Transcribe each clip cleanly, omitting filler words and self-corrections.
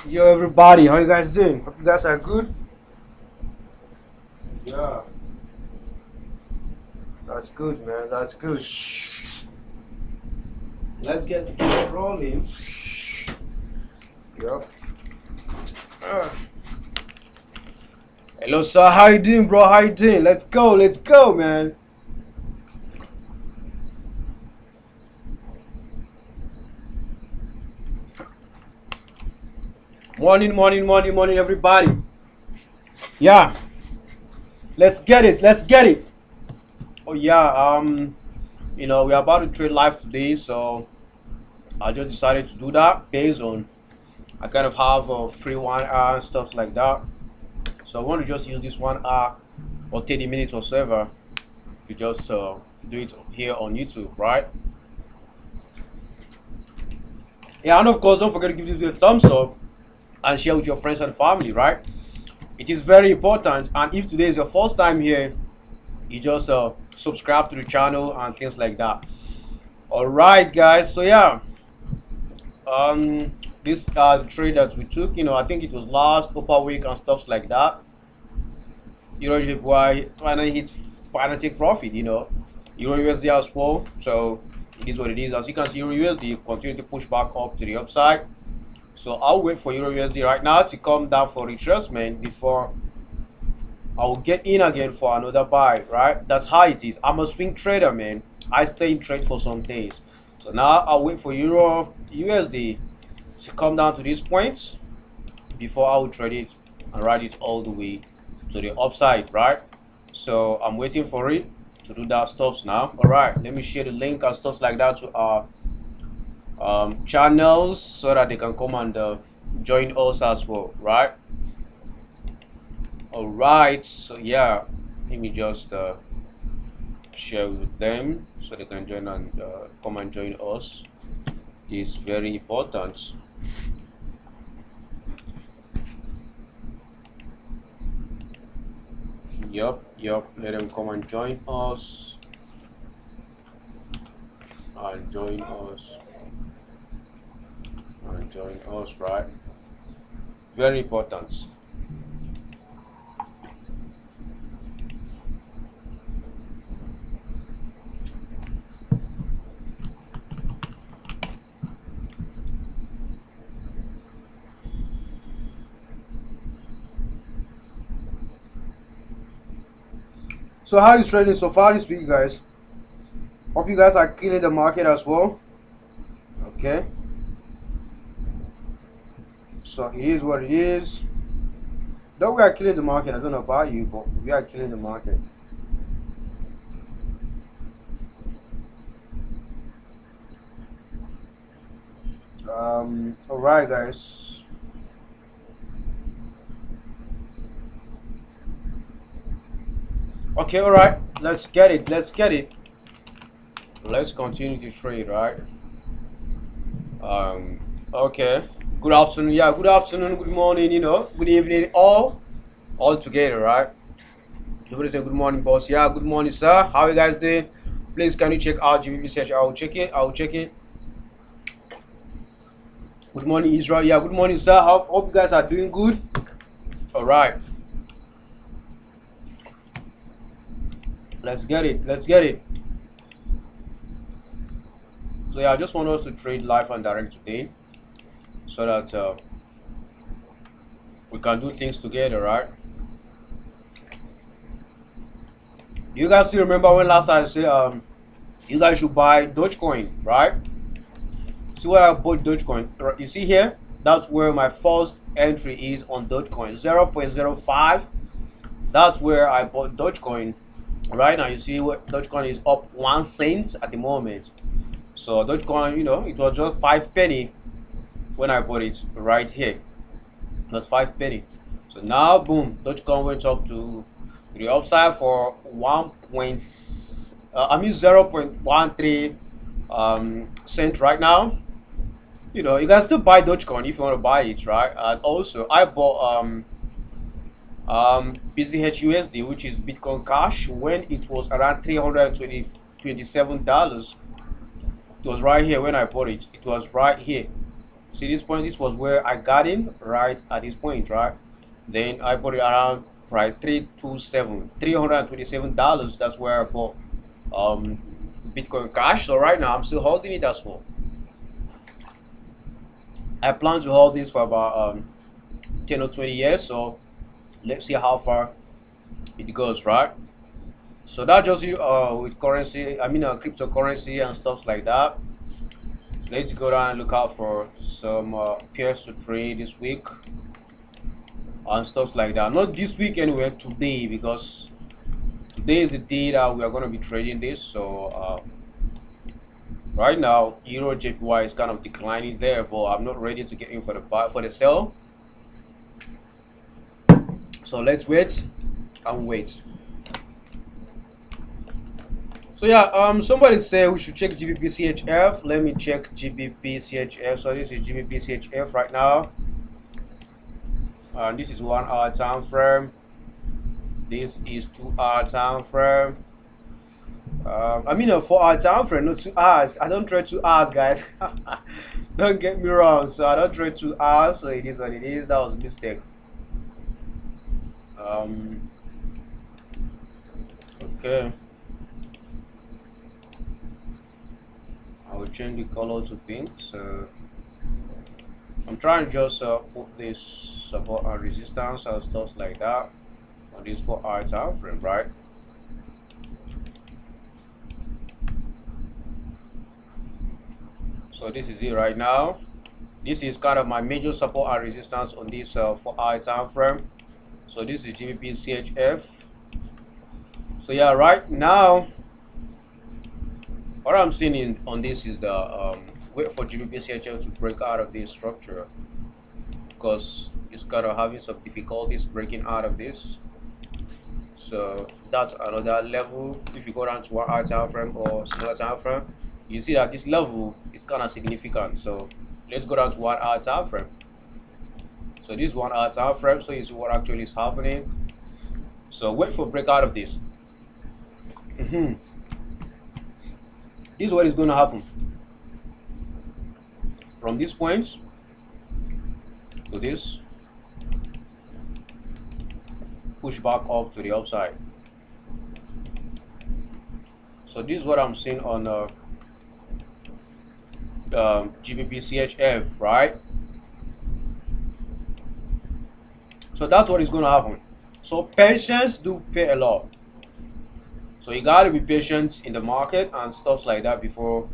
Yo, everybody, how you guys doing? Hope you guys are good. Yeah, that's good, man. That's good. Let's get the floor rolling. Yep. Uh, Hello, sir. How you doing, bro? How you doing? Let's go. Let's go, man. Morning, morning, morning, morning, everybody. Yeah, let's get it. Let's get it. Oh yeah. We're about to trade live today, so I just decided to do that based on I kind of have a free 1 hour and stuff like that. So I want to just use this 1 hour or 30 minutes or so to just do it here on YouTube, right? Yeah, and of course, don't forget to give this video a thumbs up and share with your friends and family, right? It is very important. And if today is your first time here, you just subscribe to the channel and things like that. All right, guys. So yeah, this trade that we took, I think it was last upper week and stuff like that. Euro JPY trying to take profit, Euro USD as well. So it is what it is. As you can see, Euro USD continue to push back up to the upside. So I'll wait for Euro USD right now to come down for retracement before I will get in again for another buy, right? That's how it is. I'm a swing trader, man. I stay in trade for some days. So now I'll wait for Euro USD to come down to these points before I will trade it and ride it all the way to the upside, right? So I'm waiting for it to do that stuff now. All right, let me share the link and stuff like that to our channels so that they can come and join us as well, right? All right, so yeah, let me just share with them so they can join and come and join us. It's very important. Yup, let them come and join us. And join us, right? Very important. So how is trading so far this week, guys? Hope you guys are killing the market as well. Okay. So it is what it is. Though we are killing the market, I don't know about you, but we are killing the market. All right, guys. Okay, all right. Let's get it. Let's continue to trade, right? Okay. Good afternoon. Yeah, good afternoon, good morning, good evening, all together, right? Everybody say good morning, boss. Yeah, good morning, sir. How you guys doing? Please, can you check out GBP CHF? I will check it. Good morning, Israel. Yeah, good morning, sir. Hope you guys are doing good. All right. Let's get it. So yeah, I just want us to trade live and direct today, so that we can do things together, right? You guys still remember when last time I said you guys should buy Dogecoin, right? See where I bought Dogecoin. You see here, that's where my first entry is on Dogecoin, 0.05. That's where I bought Dogecoin. Right now, you see what Dogecoin is up 1 cent at the moment. So Dogecoin, it was just 5 penny when I bought it right here. It was 5 penny. So now, boom, Dogecoin went up to the upside for 0.13 cent right now. You can still buy Dogecoin if you want to buy it, right? And also, I bought BCH which is Bitcoin Cash, when it was around $327. It was right here when I bought it. It was right here. See this point, this was where I got in right at this point, right? Then I put it around price $327. That's where I bought Bitcoin Cash. So right now I'm still holding it as well. I plan to hold this for about 10 or 20 years. So let's see how far it goes, right? So that just with currency, I mean cryptocurrency and stuff like that. Let's go down and look out for some pairs to trade this week and stuff like that. Not this week anyway, today, because today is the day that we are going to be trading this. So right now Euro JPY is kind of declining there, but I'm not ready to get in for the buy, for the sell. So let's wait and wait. So yeah, somebody said we should check GBP CHF. Let me check GBP CHF. So this is GBP CHF right now, and this is 1 hour time frame. This is 2 hour time frame. I mean a 4 hour time frame, not 2 hours. I don't trade 2 hours, guys. Don't get me wrong. So I don't trade 2 hours. So it is what it is. That was a mistake. Okay. I will change the color to pink. So I'm trying to just put this support and resistance and stuff like that on this 4 hour time frame, right? So this is it right now. This is kind of my major support and resistance on this 4 hour time frame. So this is GBP CHF. So yeah, right now what I'm seeing on this is the wait for GBP CHF to break out of this structure, because it's kind of having some difficulties breaking out of this. So that's another level. If you go down to 1 hour time frame or smaller time frame, you see that this level is kind of significant. So let's go down to 1 hour time frame. So this 1 hour time frame, so you see what actually is happening. So wait for breakout of this. This is what is going to happen from this point to this, push back up to the upside. So this is what I'm seeing on GBP CHF, right? So that's what is going to happen. So patience do pay a lot. So you gotta be patient in the market and stuff like that before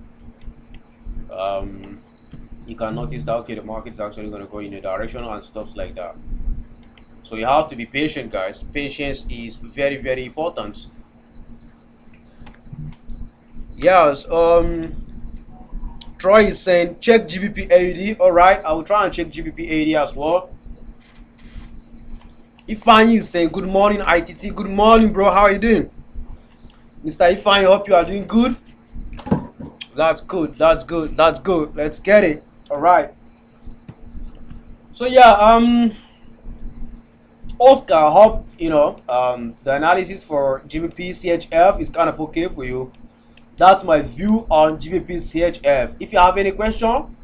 you can notice that okay, the market is actually going to go in a direction and stuff like that. So you have to be patient, guys. Patience is very, very important. Yes. Troy is saying check GBP AUD. All right, I will try and check GBP AUD as well. Ifeanyi is saying good morning, ITT. Good morning, bro. How are you doing? Mr. Ifeanyi, hope you are doing good. That's good. That's good. That's good. Let's get it. All right. So yeah, Oscar, I hope you know the analysis for GBP CHF is kind of okay for you. That's my view on GBP CHF. If you have any question,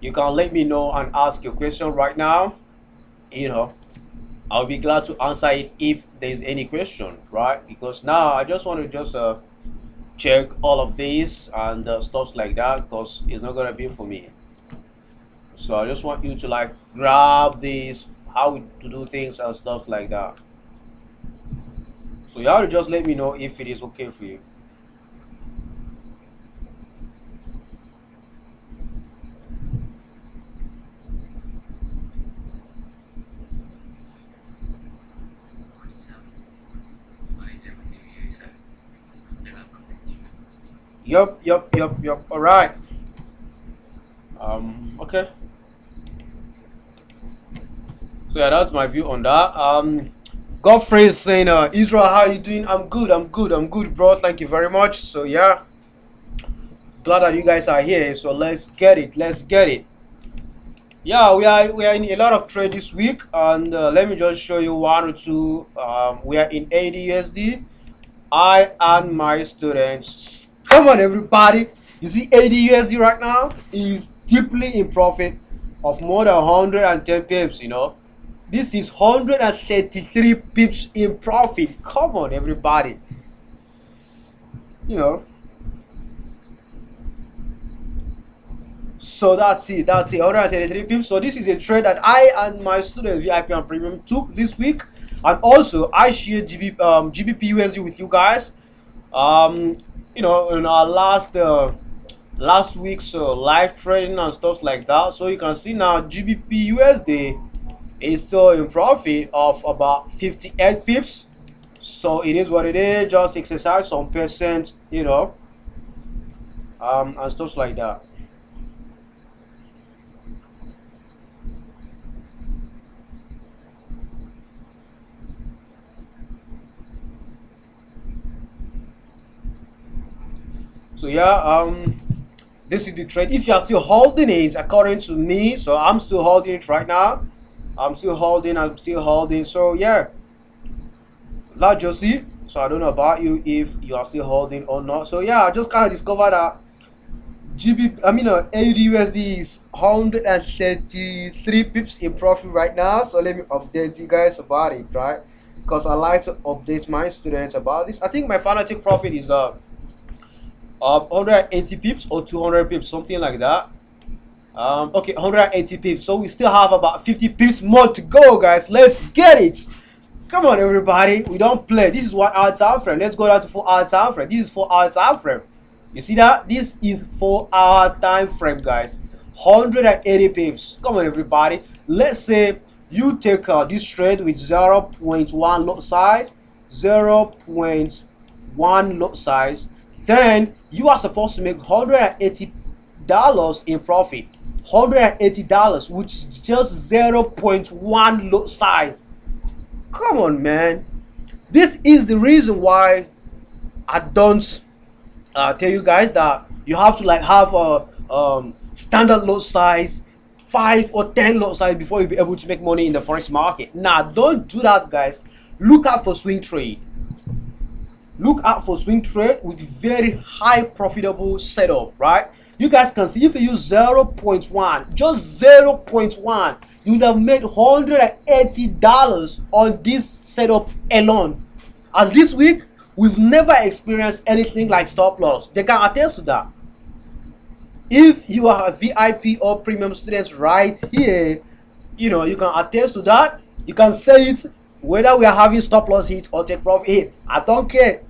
you can let me know and ask your question right now. You know, I'll be glad to answer it if there's any question, right? Because now I just want to just check all of this and stuff like that, because it's not gonna be for me. So I just want you to like grab this, how to do things and stuff like that. So you have to just let me know if it is okay for you. Yup. All right. Okay. So yeah, that's my view on that. Godfrey is saying, Israel, how you doing? I'm good, bro. Thank you very much. So yeah, glad that you guys are here. So let's get it. Yeah, we are in a lot of trade this week, and let me just show you one or two. We are in AD USD. I and my students. Come on, everybody. You see AD USD right now is deeply in profit. of more than 110 pips, you know. This is 133 pips in profit. Come on, everybody. You know. So that's it. 133 pips. So this is a trade that I and my student VIP and Premium took this week. And also I shared GBP USD with you guys. You know, in our last week's live trading and stuff like that. So you can see now GBP USD is still in profit of about 58 pips. So it is what it is. Just exercise some percent, you know, and stuff like that. So yeah, this is the trade. If you are still holding it, according to me, so I'm still holding it right now. I'm still holding. So yeah, that just see. So I don't know about you if you are still holding or not. So yeah, I just kind of discovered that AUD/USD is 133 pips in profit right now. So let me update you guys about it, right? Because I like to update my students about this. I think my final take profit is 180 pips or 200 pips, something like that. Okay, 180 pips. So we still have about 50 pips more to go, guys. Let's get it. Come on, everybody. We don't play. This is 1 hour time frame. Let's go down to 4 hour time frame. This is 4 hour time frame. You see that? This is 4 hour time frame, guys. 180 pips. Come on, everybody. Let's say you take this trade with 0.1 lot size, 0.1 lot size. Then you are supposed to make $180 in profit. $180, which is just 0.1 lot size. Come on, man. This is the reason why I don't tell you guys that you have to like have a standard lot size, 5 or 10 lot size before you'll be able to make money in the forex market. Nah, don't do that, guys. Look out for swing trade. Look out for swing trade with very high profitable setup, right? You guys can see if you use 0.1, just 0.1, you would have made $180 on this setup alone. And this week, we've never experienced anything like stop loss. They can attest to that. If you are a VIP or premium students right here, you know, you can attest to that. You can say it. Whether we are having stop loss hit or take profit hit, I don't care.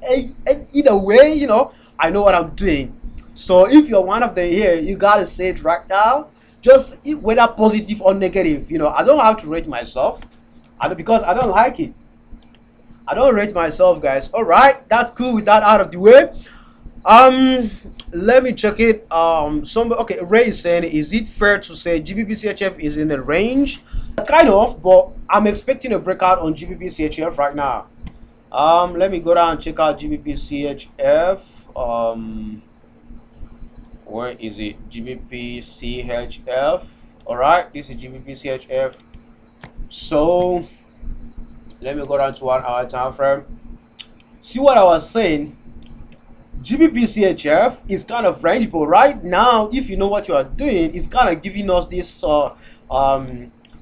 Either way, you know, I know what I'm doing. So if you're one of them here, you gotta say it right now. Just whether positive or negative, you know, I don't have to rate myself. Because I don't like it. I don't rate myself, guys. All right, that's cool with that out of the way. Let me check it. Okay, Ray is saying, is it fair to say GBP CHF is in the range? Kind of, but I'm expecting a breakout on GBP CHF right now. Let me go down and check out GBP CHF. Where is it? GBP CHF. All right, this is GBP CHF. So let me go down to 1 hour time frame. See what I was saying? GBP CHF is kind of range, but right now, if you know what you are doing, it's kind of giving us this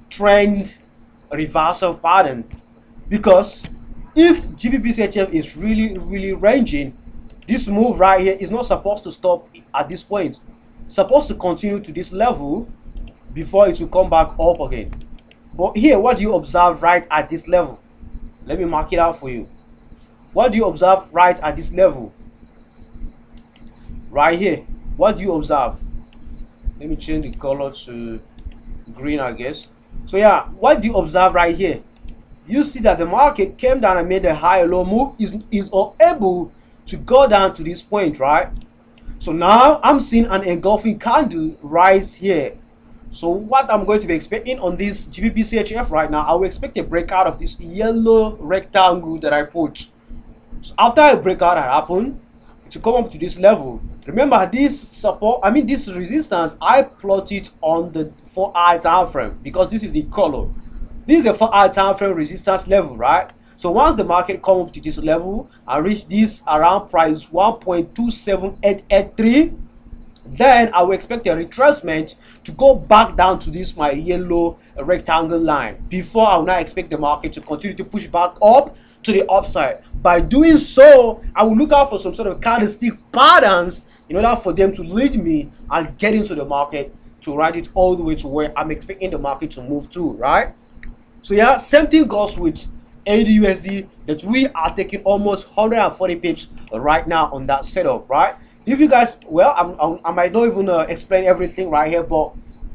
trend reversal pattern. Because if GBP CHF is really ranging, this move right here is not supposed to stop at this point. It's supposed to continue to this level before it will come back up again. But here, what do you observe right at this level? Let me mark it out for you. What do you observe right at this level? Right here, what do you observe? Let me change the color to green, I guess. So yeah, what do you observe right here? You see that the market came down and made a high low move, is unable to go down to this point, right? So now I'm seeing an engulfing candle rise here. So what I'm going to be expecting on this GBP CHF right now, I will expect a breakout of this yellow rectangle that I put. So after a breakout had happened, to come up to this level, remember this support, this resistance, I plot it on the 4 hour time frame because this is the color. This is the 4 hour time frame resistance level, right? So once the market come up to this level and reach this around price 1.27883, Then I will expect a retracement to go back down to this my yellow rectangle line before I will now expect the market to continue to push back up to the upside. By doing so, I will look out for some sort of candlestick patterns in order for them to lead me and get into the market to ride it all the way to where I'm expecting the market to move to, right? So yeah, same thing goes with AUD that we are taking almost 140 pips right now on that setup, right? If you guys, well, I might not even explain everything right here, but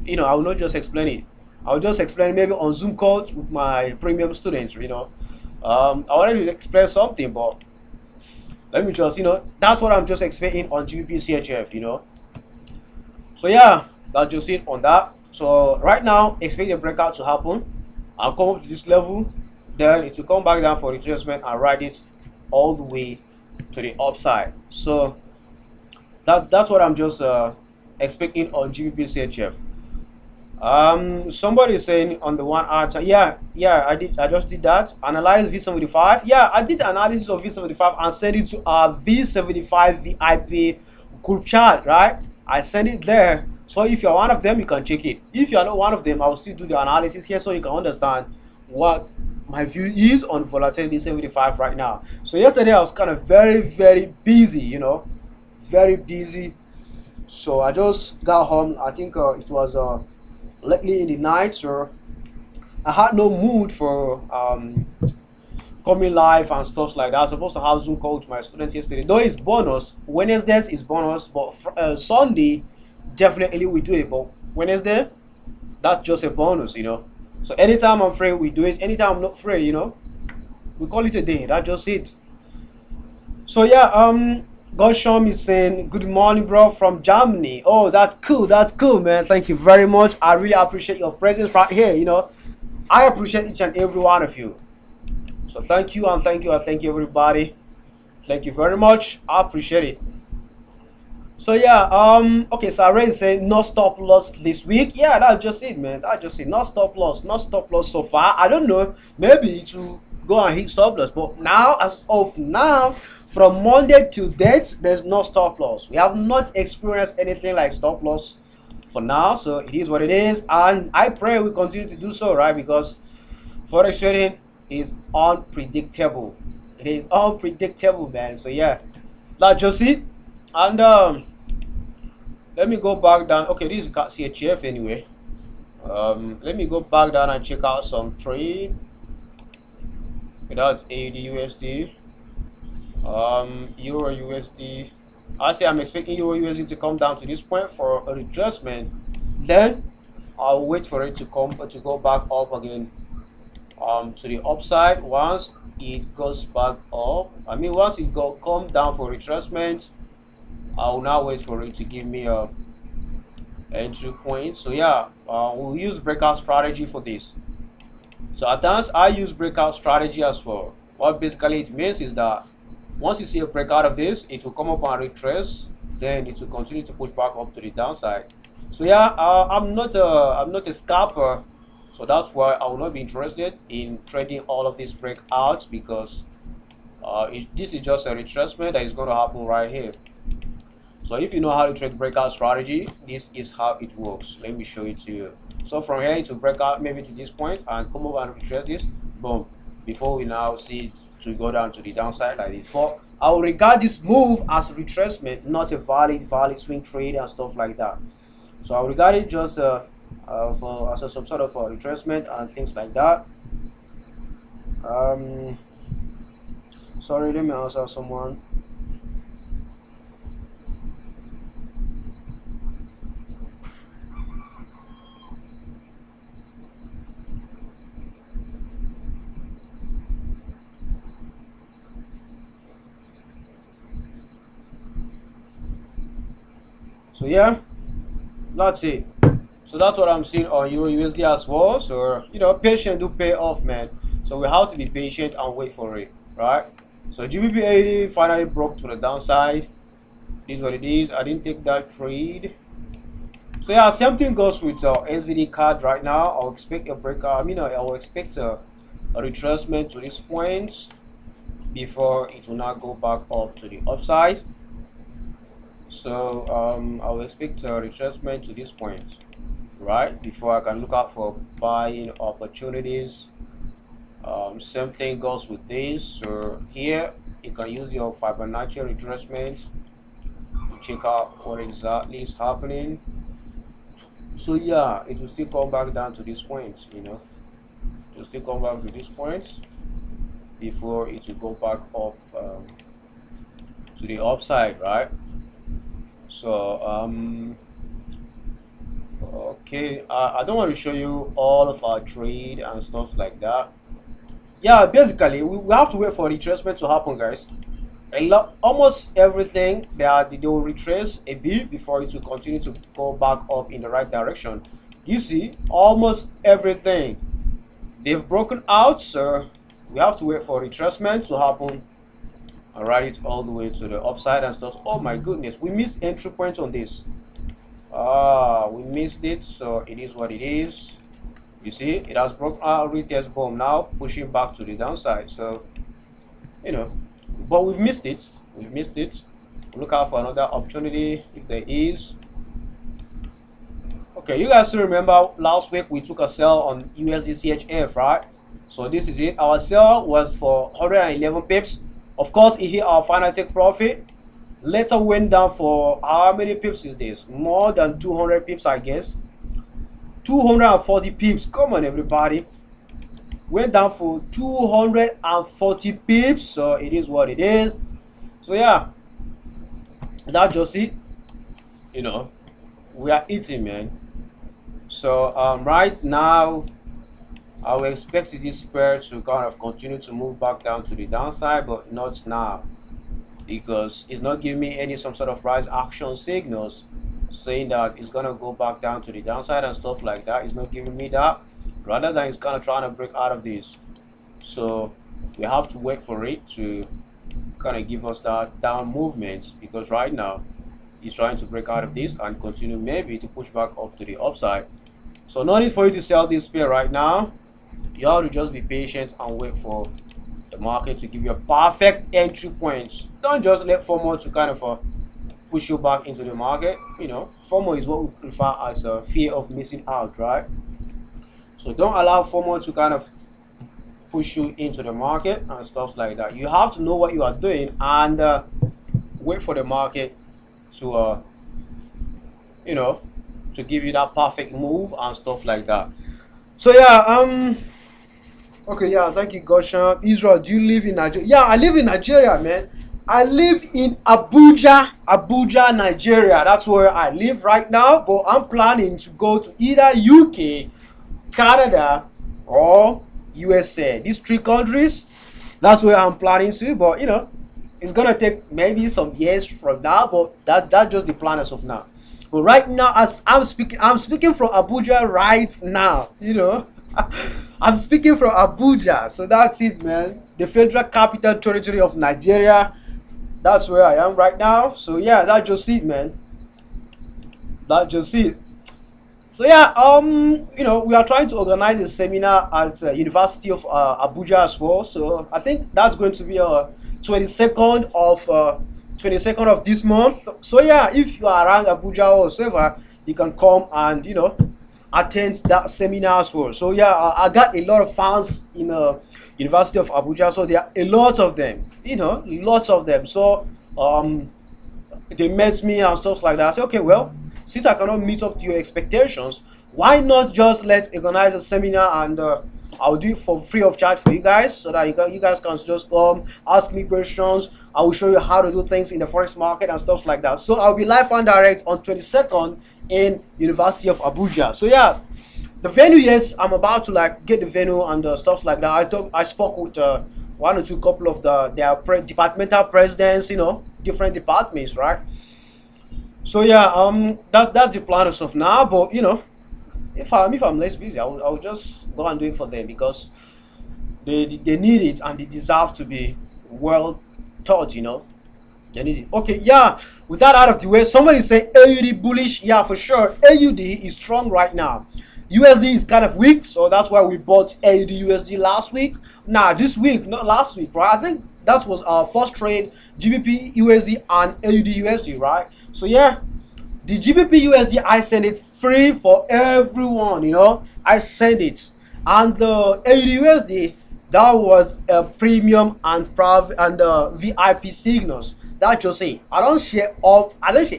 I will not just explain it. I'll just explain maybe on Zoom calls with my premium students. I wanted to explain something, but let me just, that's what I'm just expecting on GBP CHF. So yeah, that's just it on that. So right now, expect a breakout to happen. I'll come up to this level, then it will come back down for retracement and ride it all the way to the upside. So that's what I'm just expecting on GBP CHF. Somebody is saying on the 1 hour chart, yeah, I just did that. Analyze V75. Yeah, I did analysis of V75 and send it to our V75 VIP group chat, right? I send it there. So if you're one of them, you can check it. If you're not one of them, I will still do the analysis here so you can understand what my view is on volatility 75 right now. So yesterday I was kind of very, very busy, very busy. So I just got home. I think it was lately in the night, so I had no mood for coming live and stuff like that. I was supposed to have Zoom call to my students yesterday, though it's bonus. Wednesdays is bonus, but Sunday definitely we do it. But Wednesday, that's just a bonus, So anytime I'm free, we do it. Anytime I'm not free, we call it a day. That's just it. So yeah, Gosham is saying good morning, bro, from Germany. Oh, that's cool, man. Thank you very much. I really appreciate your presence right here. I appreciate each and every one of you. So thank you and thank you and thank you, everybody. Thank you very much. I appreciate it. So yeah, okay, so I already said no stop loss this week. Yeah, that's just it, man. That's just it. No stop loss so far. I don't know, maybe to go and hit stop loss, but now, as of now, from Monday to date, there's no stop loss. We have not experienced anything like stop loss for now, so it is what it is, and I pray we continue to do so, right? Because forex trading is unpredictable. It is unpredictable, man. So yeah, that's just it. And let me go back down. Okay, this is CHF anyway. Let me go back down and check out some trade. Okay, that's AUD Euro USD. I say I'm expecting Euro USD to come down to this point for a retracement. Then I'll wait for it to go back up again to the upside. Once it goes back up, once it come down for retracement, I will now wait for it to give me a entry point. So yeah, we'll use breakout strategy for this. So at times I use breakout strategy as well. What basically it means is that once you see a breakout of this, it will come up and retrace, then it will continue to push back up to the downside. So yeah, I'm not a scalper, so that's why I will not be interested in trading all of these breakouts, because this is just a retracement that is going to happen right here. So if you know how to trade breakout strategy, this is how it works. Let me show it to you. So from here to break out maybe to this point and come over and retrace this, boom, before we now see it to go down to the downside like this. But I will regard this move as a retracement, not a valid swing trade and stuff like that. So I will regard it just as some sort of a retracement and things like that. Sorry, let me answer someone. So yeah, that's it. So that's what I'm seeing on Euro USD as well. So patience do pay off, man. So we have to be patient and wait for it, right? So GBP 80 finally broke to the downside. This is what it is. I didn't take that trade. So yeah, same thing goes with SDD card right now. I'll expect a breakout. I will expect a retracement to this point before it will not go back up to the upside. So I will expect a retracement to this point, right, before I can look out for buying opportunities. Same thing goes with this. So here you can use your Fibonacci retracement to check out what exactly is happening. So yeah, it will still come back down to this point, it will still come back to this point before it will go back up to the upside, right? So okay, I don't want to show you all of our trade and stuff like that. Yeah, basically we have to wait for retracement to happen, guys. Almost everything they will retrace a bit before it will continue to go back up in the right direction. You see, almost everything they've broken out, so we have to wait for retracement to happen and ride it all the way to the upside and stuff. Oh my goodness, we missed entry point on this. We missed it, so it is what it is. You see, it has broken out retest bomb now, pushing back to the downside. So but we've missed it. Look out for another opportunity if there is. Okay, you guys still remember last week we took a sell on USD CHF, right? So this is it. Our sell was for 111 pips. Of course, it hit our final take profit. Later went down for how many pips is this? More than 200 pips, I guess. 240 pips. Come on, everybody. Went down for 240 pips, so it is what it is. So yeah, that's just it. We are eating, man. So right now I will expect this pair to kind of continue to move back down to the downside, but not now, because it's not giving me any some sort of price action signals saying that it's gonna go back down to the downside and stuff like that. It's not giving me that, rather than it's kind of trying to break out of this. So we have to wait for it to kind of give us that down movement, because right now it's trying to break out of this and continue maybe to push back up to the upside. So no need for you to sell this pair right now. You have to just be patient and wait for the market to give you a perfect entry point. Don't just let FOMO to kind of push you back into the market. FOMO is what we prefer as a fear of missing out, right? So don't allow FOMO to kind of push you into the market and stuff like that. You have to know what you are doing and wait for the market to to give you that perfect move and stuff like that. So yeah, okay, yeah, thank you, Goshan. Israel, do you live in Nigeria? Yeah, I live in Nigeria, man. I live in Abuja, Nigeria. That's where I live right now, but I'm planning to go to either UK, Canada, or USA. These three countries, that's where I'm planning to, but it's gonna take maybe some years from now, but that's just the plan as of now. But right now, as I'm speaking from Abuja right now. I'm speaking from Abuja, so that's it, man. The Federal Capital Territory of Nigeria. That's where I am right now. So yeah, that's just it, man. That's just it. So yeah, we are trying to organize a seminar at University of Abuja as well. So I think that's going to be 22nd of this month. So yeah, if you are around Abuja or whatever, you can come and attend that seminar as well. So yeah, I got a lot of fans in University of Abuja, so there are a lot of them, lots of them. So they met me and stuff like that. I said, okay, well, since I cannot meet up to your expectations, why not just let's organize a seminar and I'll do it for free of charge for you guys, so that you guys can just come ask me questions. I will show you how to do things in the forex market and stuff like that. So I'll be live and direct on 22nd in University of Abuja. So yeah, the venue, yes, I'm about to get the venue and stuff like that. I spoke with one or two couple of their departmental presidents, different departments, right? So yeah, that's the plan as of now. But if I'm less busy, I'll just go and do it for them, because they need it and they deserve to be well taught. They need it. Okay, yeah. With that out of the way, somebody say AUD bullish. Yeah, for sure. AUD is strong right now. USD is kind of weak, so that's why we bought AUD USD last week. Nah, this week, not last week, right? I think that was our first trade, GBP USD and AUD USD, right? So yeah, the GBP USD, I send it free for everyone, you know. I send it. And the AUD USD, that was a premium and private and VIP signals. That just it. I don't share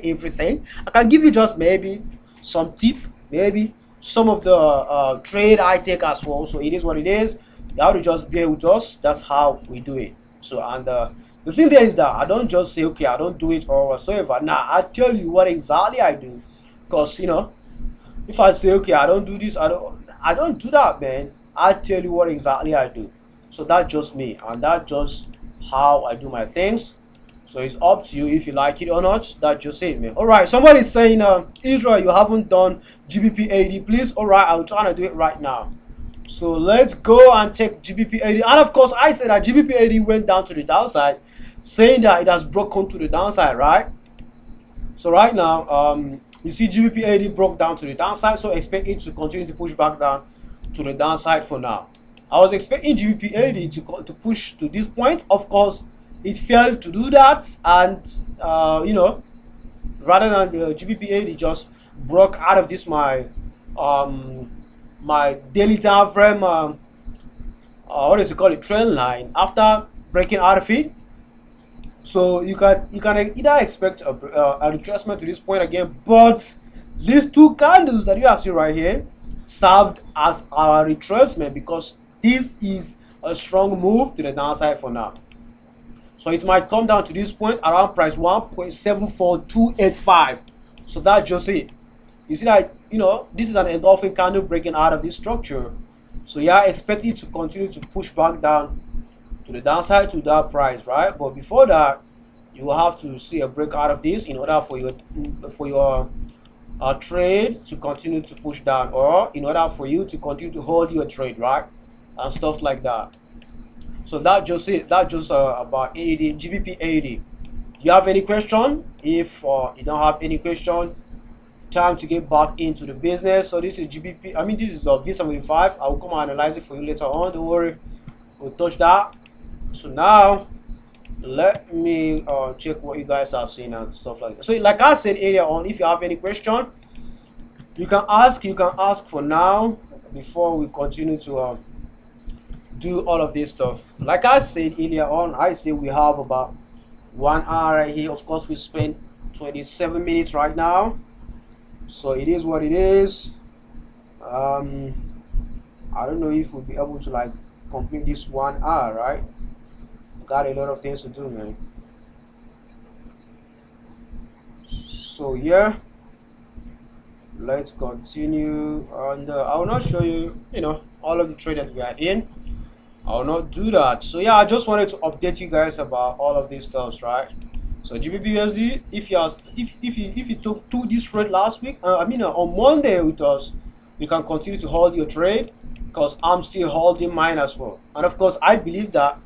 everything. I can give you just maybe some tip, maybe some of the trade I take as well. So it is what it is. You have to just bear with us. That's how we do it. So and the thing there is that I don't just say okay, I don't do it or whatsoever. Nah, I tell you what exactly I do. Cause you know, if I say okay, I don't do this, I don't do that, man. I tell you what exactly I do. So that's just me, and that's just how I do my things. So it's up to you if you like it or not. That's just it, man. All right, somebody's saying, Israel, you haven't done GBP 80, please. All right, I'm trying to do it right now. So let's go and check GBP 80. And of course, I said that GBP 80 went down to the downside, saying that it has broken to the downside, right? So right now, you see GBP 80 broke down to the downside, so expect it to continue to push back down to the downside for now. I was expecting GBP 80 to push to this point. Of course, it failed to do that, and you know, rather than the GBP 80 just broke out of this my my daily time frame, what is it called, a trend line, after breaking out of it. So you can either expect a retracement to this point again, but these two candles that you are seeing right here served as our retracement, because this is a strong move to the downside for now. So it might come down to this point around price 1.74285. So that's just it. You see that, you know, this is an engulfing candle breaking out of this structure. So yeah, expect it to continue to push back down to the downside to that price, right? But before that, you will have to see a break out of this in order for your trade to continue to push down, or in order for you to continue to hold your trade, right? And stuff like that. So that just it. That just about 80 GBP 80. Do you have any question? If you don't have any question, time to get back into the business. So this is GBP. I mean, this is the V75. I will come and analyze it for you later on. Don't worry, we'll touch that. So now let me check what you guys are seeing and stuff like that. So like I said earlier on, if you have any question, you can ask for now before we continue to do all of this stuff. Like I said earlier on, I say we have about 1 hour right here. Of course, we spent 27 minutes right now, so it is what it is. I don't know if we'll be able to like complete this 1 hour, right? Got a lot of things to do, man. So yeah, let's continue. And I will not show you, you know, all of the trade that we are in. I will not do that. So yeah, I just wanted to update you guys about all of these stuffs, right? So GBP USD, if you took this trade last week, on Monday with us, you can continue to hold your trade, because I'm still holding mine as well. And of course, I believe that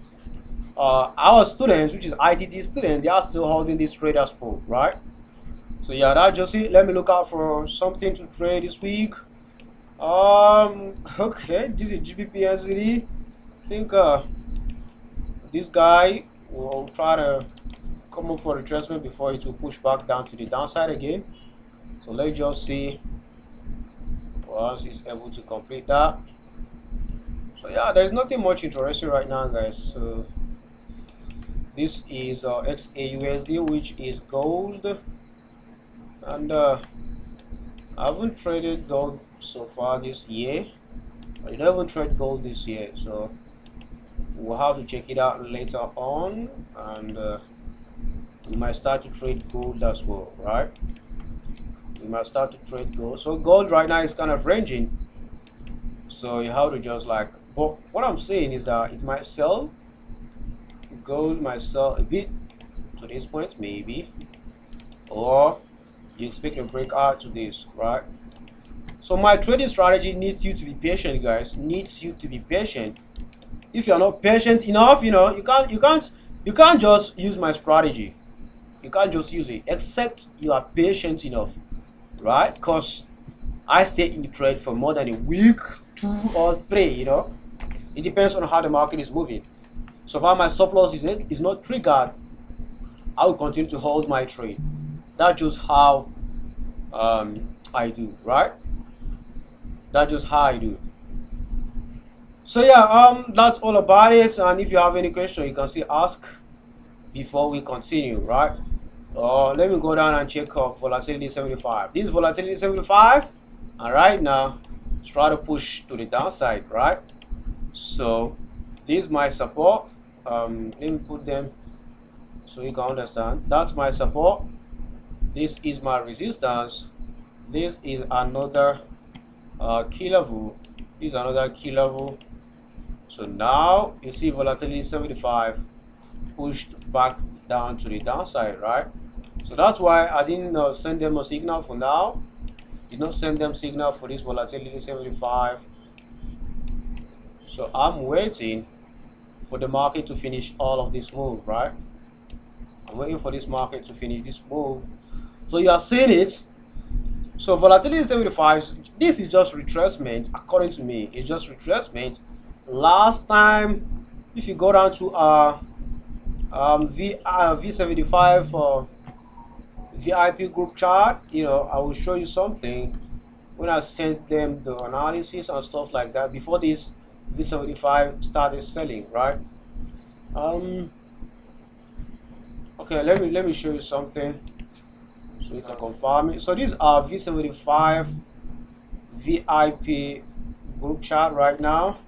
our students, which is ITT students, they are still holding this trade as well, right? So yeah, that's just it. Let me look out for something to trade this week. Okay, this is GBP USD. I think this guy will try to come up for retracement before it will push back down to the downside again. So let's just see once it's able to complete that. So yeah, there's nothing much interesting right now, guys. So this is XAUSD, which is gold, and I haven't traded gold so far this year. I haven't traded gold this year, so we'll have to check it out later on, and we might start to trade gold as well, right? We might start to trade gold. So gold right now is kind of ranging, so you have to just like, but what I'm saying is that it might sell. Gold might sell a bit to this point, maybe, or you expect a breakout to this, right? So my trading strategy needs you to be patient, guys. Needs you to be patient. If you're not patient enough, you know, you can't just use my strategy. You can't just use it, except you are patient enough, right? Because I stay in the trade for more than a week, 2 or 3, you know. It depends on how the market is moving. So far my stop loss is not triggered, I will continue to hold my trade. That's just how I do, right? That's just how I do. So yeah, that's all about it. And if you have any question, you can still ask before we continue, right? Let me go down and check up volatility 75. This is volatility 75, and right now let's try to push to the downside, right? So this is my support. Let me put them so you can understand. That's my support. This is my resistance. This is another key level. This is another key level. So now you see volatility 75 pushed back down to the downside, right? So that's why I didn't send them a signal for now. Did not send them signal for this volatility 75. So I'm waiting for the market to finish all of this move, right? I'm waiting for this market to finish this move. So you are seeing it. So volatility 75, this is just retracement. According to me, it's just retracement. Last time, if you go down to V75 or VIP group chart, you know, I will show you something when I sent them the analysis and stuff like that before this V75 started selling, right? Okay, let me show you something so you can confirm it. So these are V75 VIP group chart right now.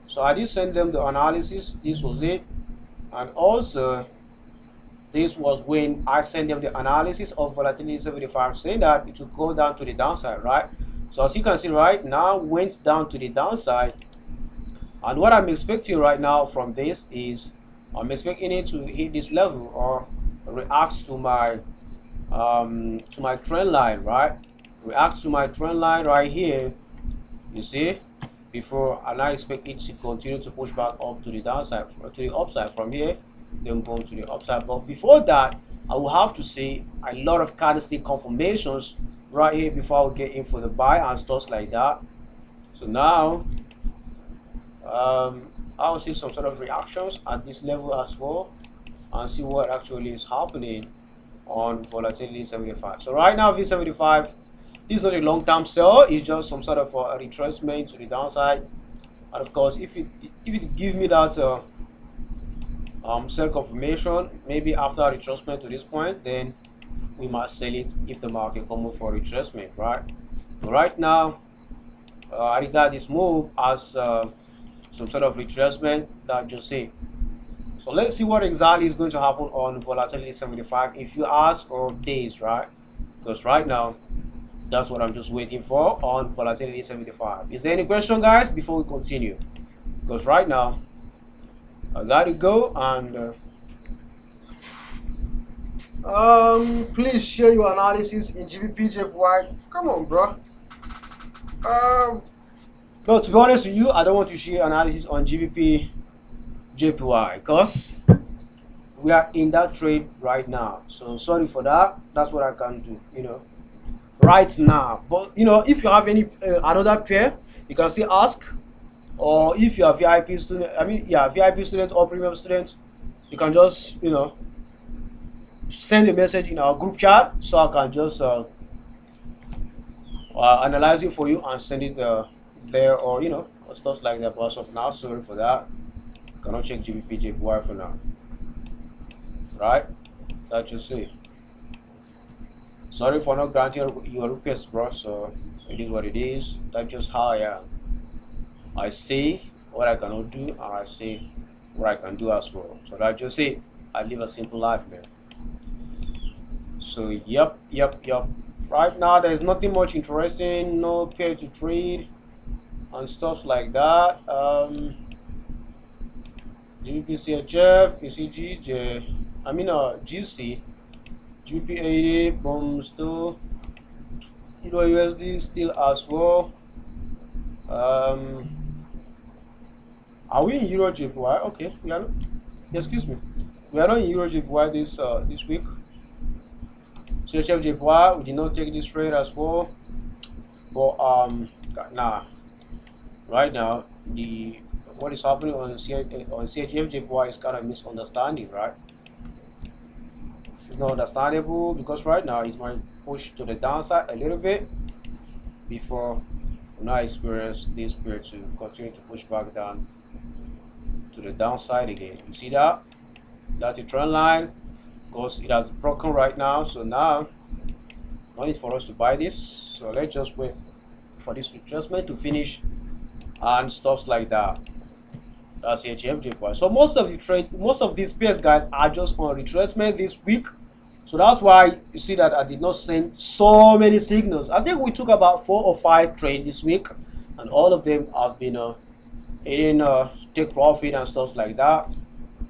So I did send them the analysis. This was it, and also this was when I sent them the analysis of volatility 75, saying that it will go down to the downside, right? So as you can see right now, went down to the downside, and what I'm expecting right now from this is I'm expecting it to hit this level or react to my trend line, right? React to my trend line right here, you see, before, and I expect it to continue to push back up to the downside, to the upside from here, then going to the upside. But before that, I will have to see a lot of candlestick confirmations right here before I will get in for the buy and stuff like that. So now I will see some sort of reactions at this level as well and see what actually is happening on volatility 75. So right now V75, this is not a long-term sell, it's just some sort of a retracement to the downside. And of course, if it gives me that sell confirmation, maybe after a retracement to this point, then we might sell it if the market comes for retracement, right? But right now, I regard this move as some sort of retracement that just say. So let's see what exactly is going to happen on volatility 75 if you ask for days, right? Because right now, that's what I'm just waiting for on volatility 75. Is there any question, guys, before we continue? Because right now, I gotta go, and please share your analysis in GBP CHF. Come on, bro. No, to be honest with you, I don't want to share analysis on GBP JPY because we are in that trade right now. So sorry for that. That's what I can do, you know, right now. But you know, if you have any another pair, you can still ask. Or if you are VIP student, VIP student or premium student, you can just, you know, send a message in our group chat so I can just analyze it for you and send it there, or you know, stuff like that. But as of now, sorry for that. Cannot check GBP JPY for now. Right? That you see. Sorry for not granting your request, bro. So it is what it is. That's just how I am. I say what I cannot do, and I say what I can do as well. So that just it. I live a simple life, man. So yep. Right now there's nothing much interesting, no pair to trade and stuff like that. GBP CHF, PCG, GC, GBP 80, boom, still, Euro USD still as well. Are we in Euro JPY? Okay, we are not, excuse me, we are not in Euro JPY this week. CHF JPY, we did not take this trade as well. But nah, right now what is happening on CHF JPY is kind of misunderstanding, right? not understandable because right now it might push to the downside a little bit before we now experience this period to continue to push back down to the downside again. You see that? That's a trend line because it has broken right now. So now, no need for us to buy this. So let's just wait for this retracement to finish and stuff like that. That's a GBP. So most of these pairs, guys, are just on retracement this week. So that's why you see that I did not send so many signals. I think we took about 4 or 5 trades this week, and all of them have been hitting take profit and stuff like that.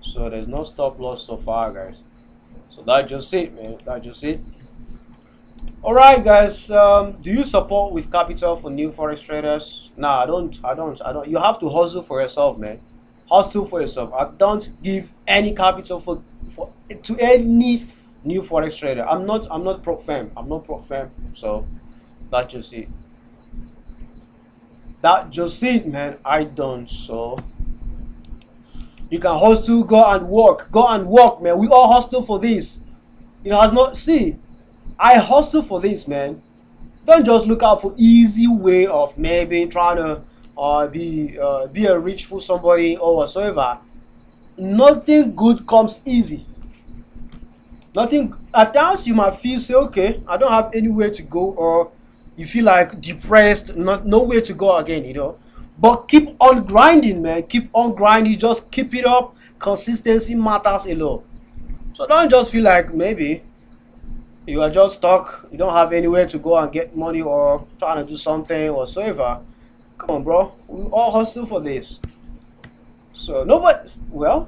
So there's no stop loss so far, guys. So that's just it, man. That's just it. All right, guys. Do you support with capital for new forex traders? Nah, I don't. You have to hustle for yourself, man. Hustle for yourself. I don't give any capital to any new forex trader. I'm not prop firm. I'm not prop firm. So that's just it. That just it, man. I don't. So you can hustle, go and work, man. We all hustle for this. You know, has not see. I hustle for this, man. Don't just look out for easy way of maybe trying to be a rich fool somebody or whatsoever. Nothing good comes easy. Nothing. At times you might feel say, okay, I don't have anywhere to go, or you feel like depressed, nowhere to go again, you know. But keep on grinding, man. Keep on grinding. Just keep it up. Consistency matters a lot. So don't just feel like maybe you are just stuck. You don't have anywhere to go and get money or trying to do something whatsoever. Come on, bro. We all hustle for this. So nobody. Well,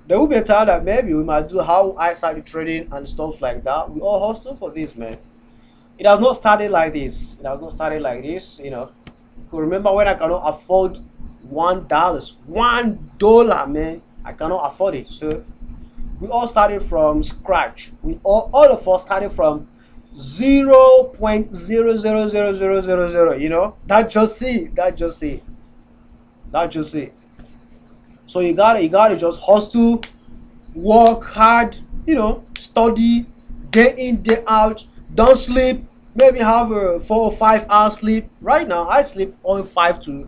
there will be a time that maybe we might do how I started trading and stuff like that. We all hustle for this, man. It has not started like this. It has not started like this, you know. Remember when I cannot afford $1, man. I cannot afford it. So we all started from scratch. We all of us started from 0.000000. You know, that's just it. So you gotta just hustle, work hard. You know, study, day in, day out. Don't sleep. Maybe have a 4 or 5 hours sleep. Right now, I sleep only 4 to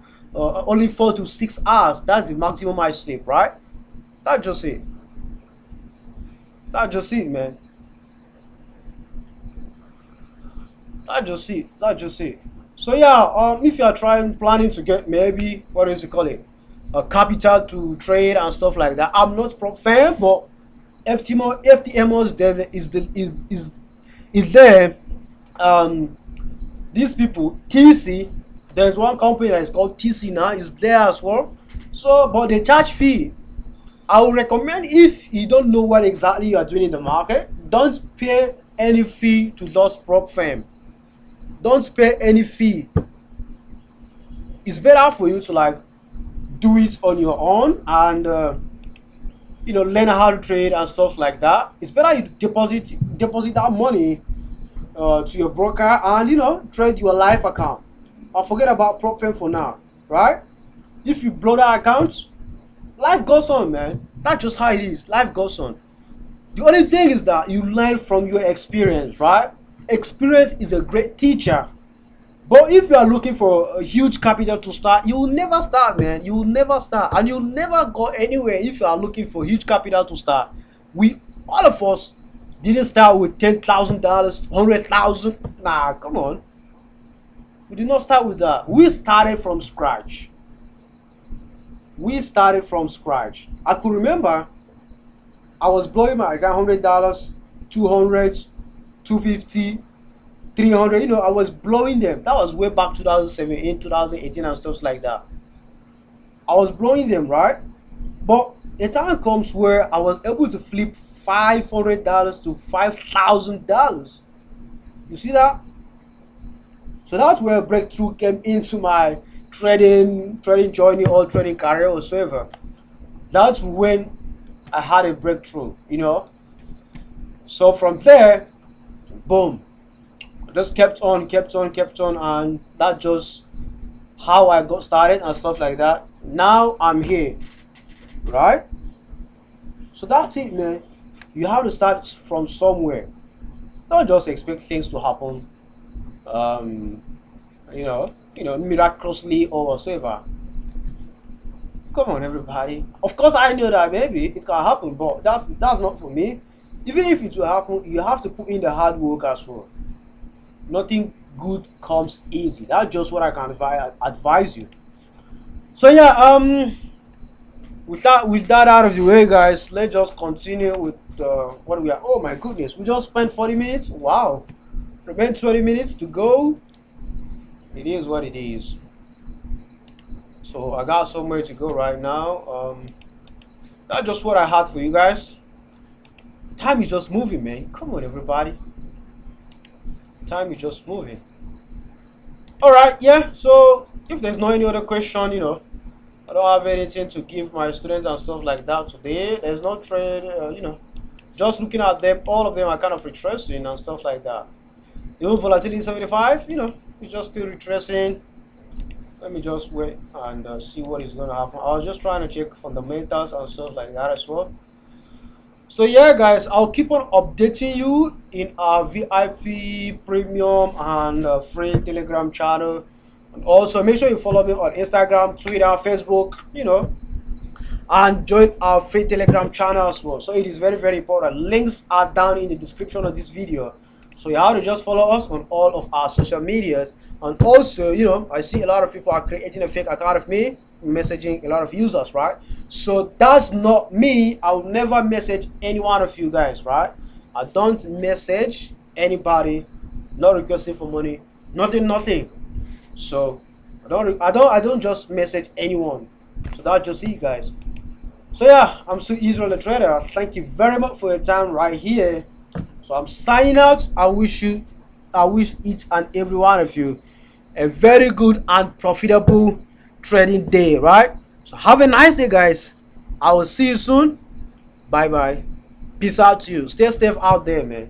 6 hours. That's the maximum I sleep. Right? That's just it. That's just it, man. That's just it. So yeah, if you are planning to get maybe what is it call it, a capital to trade and stuff like that. I'm not prop fan, but FTMOs there is there. These people, TC, there's one company that is called TC now, is there as well. So, but they charge fee. I would recommend, if you don't know what exactly you are doing in the market, don't pay any fee to those prop firm. Don't pay any fee. It's better for you to like do it on your own and you know, learn how to trade and stuff like that. It's better you deposit that money to your broker and, you know, trade your live account. I'll forget about prop firm for now, right? If you blow that account, life goes on, man. That's just how it is. Life goes on. The only thing is that you learn from your experience, right? Experience is a great teacher. But if you are looking for a huge capital to start, you will never start, man. You will never start, and you'll never go anywhere if you are looking for huge capital to start. All of us didn't start with $10,000, $100,000. Nah, come on. We did not start with that. We started from scratch. I could remember I was blowing my account $100, $200, $250, $300. You know, I was blowing them. That was way back 2017, 2018 and stuff like that. I was blowing them, right? But a time comes where I was able to flip $500 to $5,000. You see that? So that's where breakthrough came into my trading journey or trading career or whatsoever. That's when I had a breakthrough, you know. So from there, boom, I just kept on, and that's just how I got started and stuff like that. Now I'm here, right? So that's it, man. You have to start from somewhere. Don't just expect things to happen, um, miraculously or whatsoever. Come on, everybody. Of course, I know that maybe it can happen, but that's not for me. Even if it will happen, you have to put in the hard work as well. Nothing good comes easy. That's just what I can advise you. So yeah, with that out of the way, guys, let's just continue with what we are. Oh my goodness, we just spent 40 minutes. Wow, remain 20 minutes to go. It is what it is. So I got somewhere to go right now. That's just what I had for you guys. Time is just moving, man. Come on, everybody. Time is just moving. All right, yeah. So if there's no any other question, I don't have anything to give my students and stuff like that today. There's no trade, just looking at them, all of them are kind of retracing and stuff like that. Even volatility 75, it's just still retracing. Let me just wait and see what is going to happen. I was just trying to check fundamentals and stuff like that as well. So yeah, guys, I'll keep on updating you in our VIP, premium, and free Telegram channel. And also make sure you follow me on Instagram, Twitter, Facebook, and join our free Telegram channel as well. So it is very, very important. Links are down in the description of this video. So you have to just follow us on all of our social medias. And also, I see a lot of people are creating a fake account of me, messaging a lot of users, right? So that's not me. I will never message any one of you guys, right? I don't message anybody, not requesting for money, nothing. So I don't just message anyone. So that's just it, guys. So yeah, I'm Sue Israel the Trader. Thank you very much for your time right here. So I'm signing out. I wish each and every one of you a very good and profitable trading day, right? So have a nice day, guys. I will see you soon. Bye bye. Peace out to you. Stay safe out there, man.